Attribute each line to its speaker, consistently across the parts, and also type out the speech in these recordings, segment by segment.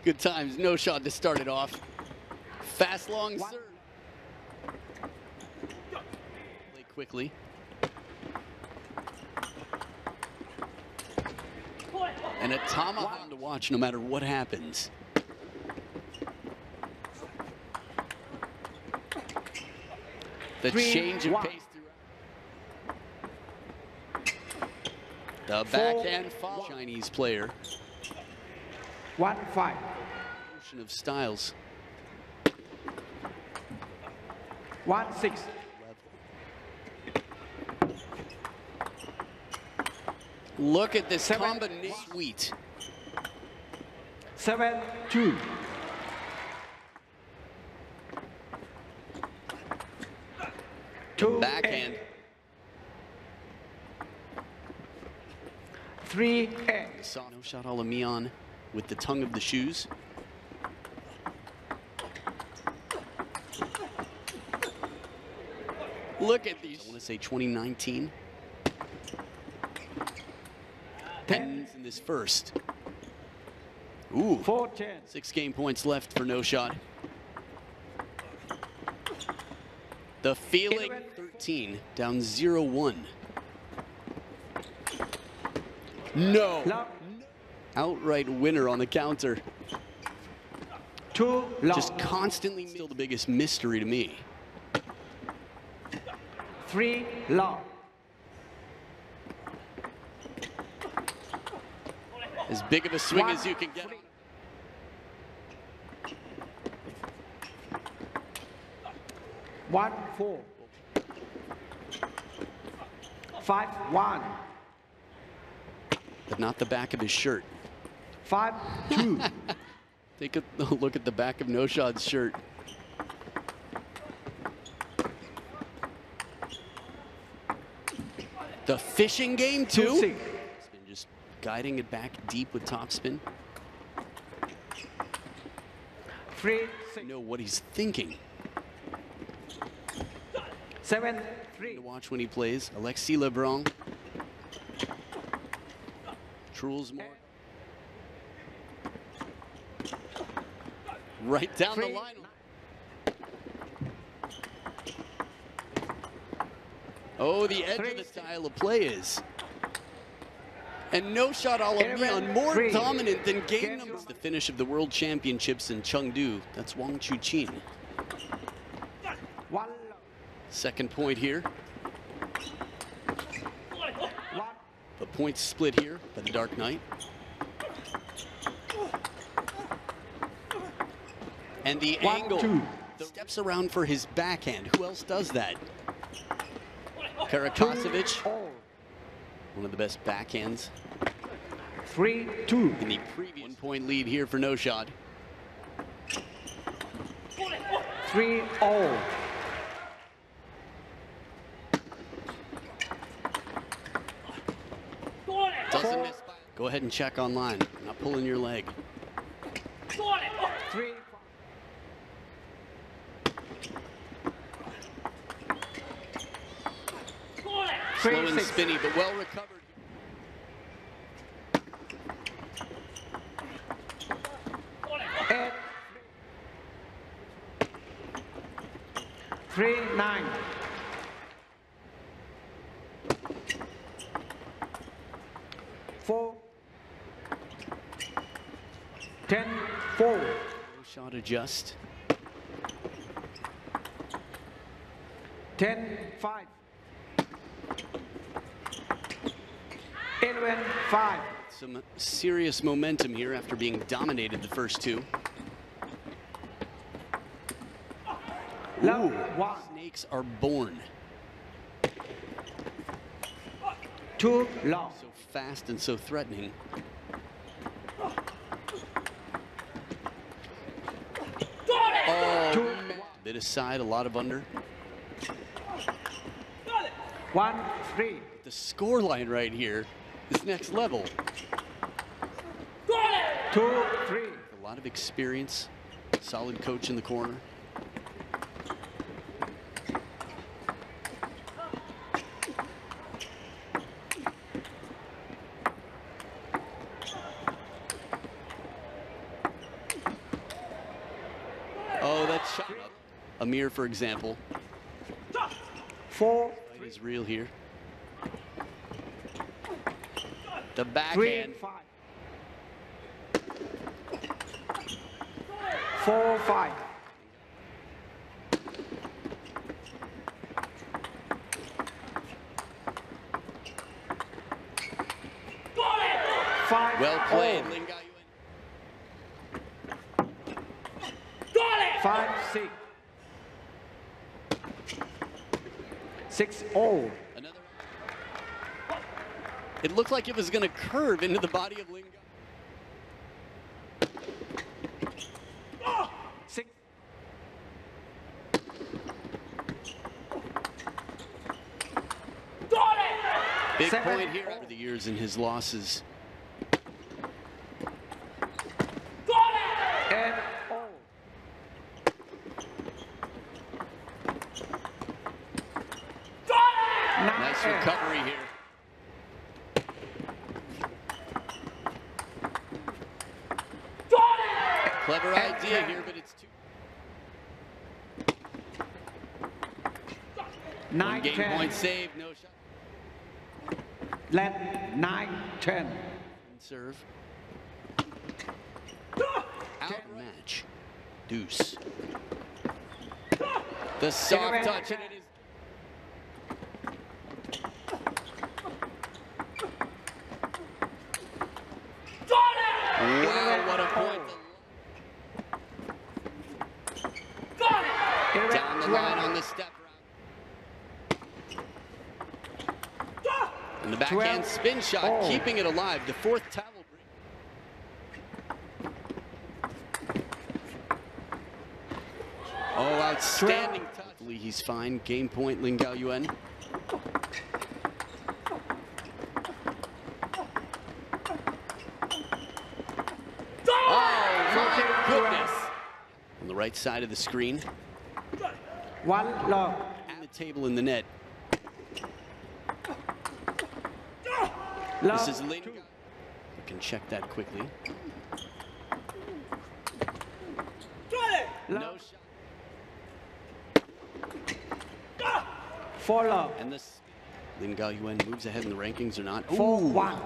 Speaker 1: Good times. No shot to start it off. Fast, long serve. Play quickly. And a tomahawk to watch no matter what happens. The change of pace throughout. The backhand follow. Chinese player.
Speaker 2: 1-5.
Speaker 1: Motion of styles.
Speaker 2: 1-6.
Speaker 1: Look at this combination. Sweet.
Speaker 2: 7-2.
Speaker 1: Backhand.
Speaker 2: 3-8.
Speaker 1: No shot Alamiyan with the tongue of the shoes. Look at these. I want to say 2019. 10 in this first. Ooh.
Speaker 2: 4-10.
Speaker 1: 6 game points left for no shot. The feeling 13 down 0-1. No. Outright winner on the counter. Just constantly still the biggest mystery to me.
Speaker 2: 3 long.
Speaker 1: As big of a swing as you can get.
Speaker 2: 1-4. 5-1.
Speaker 1: But not the back of his shirt.
Speaker 2: 5-2.
Speaker 1: Take a look at the back of No Shot's shirt. The fishing game too. Been just guiding it back deep with topspin.
Speaker 2: 3-6.
Speaker 1: Know what he's thinking.
Speaker 2: 7-3.
Speaker 1: To watch when he plays. Alexis Lebrun. Truls more. Right down the line. Oh, the edge of the style of play is. And No Shot Alamiyan more dominant than game numbers. The finish of the World Championships in Chengdu. That's Wang Chuqin. Second point here. The points split here by the Dark Knight. And the angle. Steps around for his backhand. Who else does that? Karakosevic. One of the best backhands.
Speaker 2: 3-2.
Speaker 1: In the previous 1 point lead here for No Shot.
Speaker 2: 3-0.
Speaker 1: Doesn't miss. Go ahead and check online. I'm not pulling your leg.
Speaker 2: 3.
Speaker 1: Slow and spinny, but well recovered.
Speaker 2: 3-9. 4. 10-4.
Speaker 1: No shot adjust.
Speaker 2: 10-5. 11-5.
Speaker 1: Some serious momentum here after being dominated the first two. Ooh, snakes are born.
Speaker 2: 2 long.
Speaker 1: So fast and so threatening. Oh, man. A bit aside, a lot of under.
Speaker 2: 1-3.
Speaker 1: The score line right here is next level.
Speaker 2: 2-3.
Speaker 1: A lot of experience, solid coach in the corner. Amir, for example.
Speaker 2: 4,
Speaker 1: Fight is real here. The
Speaker 2: 3,
Speaker 1: backhand.
Speaker 2: 5. 4, 5. 5.
Speaker 1: Well played,
Speaker 2: all.
Speaker 1: Ringaowian.
Speaker 2: 5, 6. 6, all.
Speaker 1: Another. It looked like it was going to curve into the body of Ringaowian.
Speaker 2: 6.
Speaker 1: Big
Speaker 2: 7.
Speaker 1: point here over the years in his losses.
Speaker 2: And all.
Speaker 1: Nice recovery here. Clever idea here, but it's too.
Speaker 2: 9,
Speaker 1: One game
Speaker 2: 10.
Speaker 1: point save, no shot.
Speaker 2: Let 9, 10.
Speaker 1: Serve. Outmatch. Deuce. The soft touch, and it is. Wow, what a point. Down the line on the step round. And the backhand spin shot, keeping it alive. The fourth towel break. Oh, outstanding touch. He's fine. Game point, Ringaowian. Oh, my goodness. On the right side of the screen.
Speaker 2: 1 love.
Speaker 1: And the table in the net.
Speaker 2: Love.
Speaker 1: This is Ringaowian. You can check that quickly. No shot.
Speaker 2: 4 love.
Speaker 1: And this Ringaowian moves ahead in the rankings or not.
Speaker 2: 4,
Speaker 1: Ooh.
Speaker 2: 1.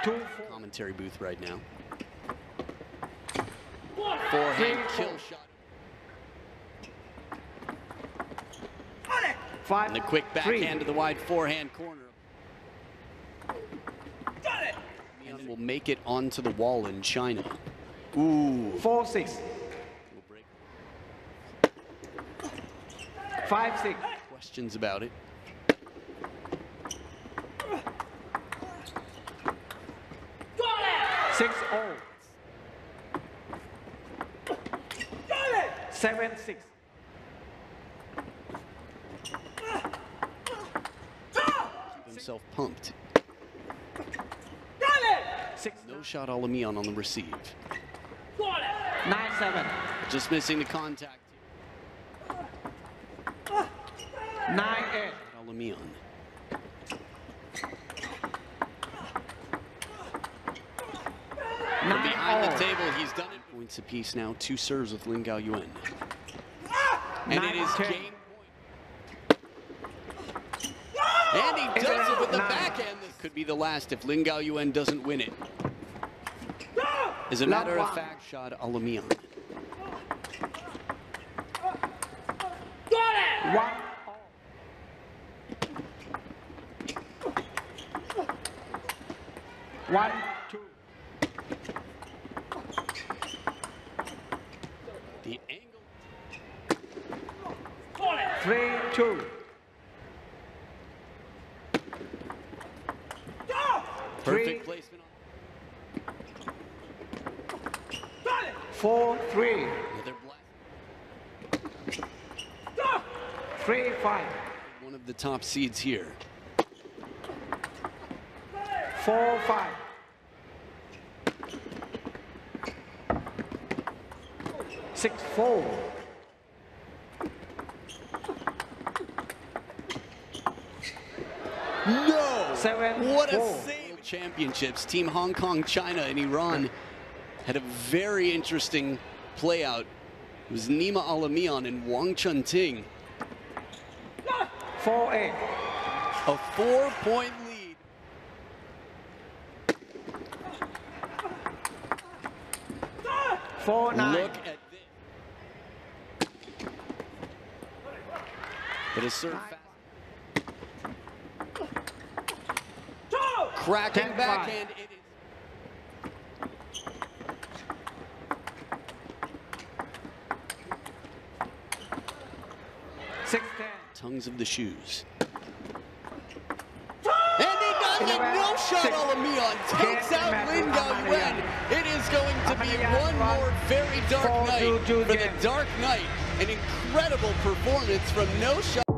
Speaker 2: 2, 4.
Speaker 1: Commentary booth right now. Forehand kill shot.
Speaker 2: 5,
Speaker 1: And the quick
Speaker 2: 3.
Speaker 1: backhand to the wide forehand corner. And will make it onto the wall in China. Ooh.
Speaker 2: 4, 6.
Speaker 1: Will break.
Speaker 2: 5, 6.
Speaker 1: Questions about it.
Speaker 2: Six all. 7, 6.
Speaker 1: Keep himself pumped.
Speaker 2: 6,
Speaker 1: No shot Alamiyan on the receive.
Speaker 2: 9, 7.
Speaker 1: Just missing the contact.
Speaker 2: 9, 8.
Speaker 1: Alamiyan. From
Speaker 2: 9
Speaker 1: behind the
Speaker 2: all.
Speaker 1: table, he's done it. Points apiece now, 2 serves with Ringaowian. And
Speaker 2: 9,
Speaker 1: it is
Speaker 2: 10.
Speaker 1: game point. And he does it with the
Speaker 2: 9.
Speaker 1: backhand. This could be the last if Ringaowian doesn't win it. As a
Speaker 2: Love
Speaker 1: matter of
Speaker 2: one.
Speaker 1: fact, shot Alamiyan.
Speaker 2: 1 all. 1, 2.
Speaker 1: The angle.
Speaker 2: 3, 2.
Speaker 1: Perfect placement.
Speaker 2: 4, 3.
Speaker 1: Another blast.
Speaker 2: 3, 5.
Speaker 1: One of the top seeds here.
Speaker 2: 4, 5. 6, 4.
Speaker 1: No!
Speaker 2: 7,
Speaker 1: What a
Speaker 2: 4.
Speaker 1: save! Championships, Team Hong Kong, China, and Iran had a very interesting play out. It was Nima Alamiyan and Wang Chunting.
Speaker 2: 4-8.
Speaker 1: A 4-point lead.
Speaker 2: Four, nine.
Speaker 1: Look at this. But a serve fast. Cracking
Speaker 2: 10-5.
Speaker 1: backhand. It is. Tongues of the shoes. And he does it! No shot, Alamiyan takes out Ringaowian. It is going to be one more very dark night for the Dark Knight. An incredible performance from no shot.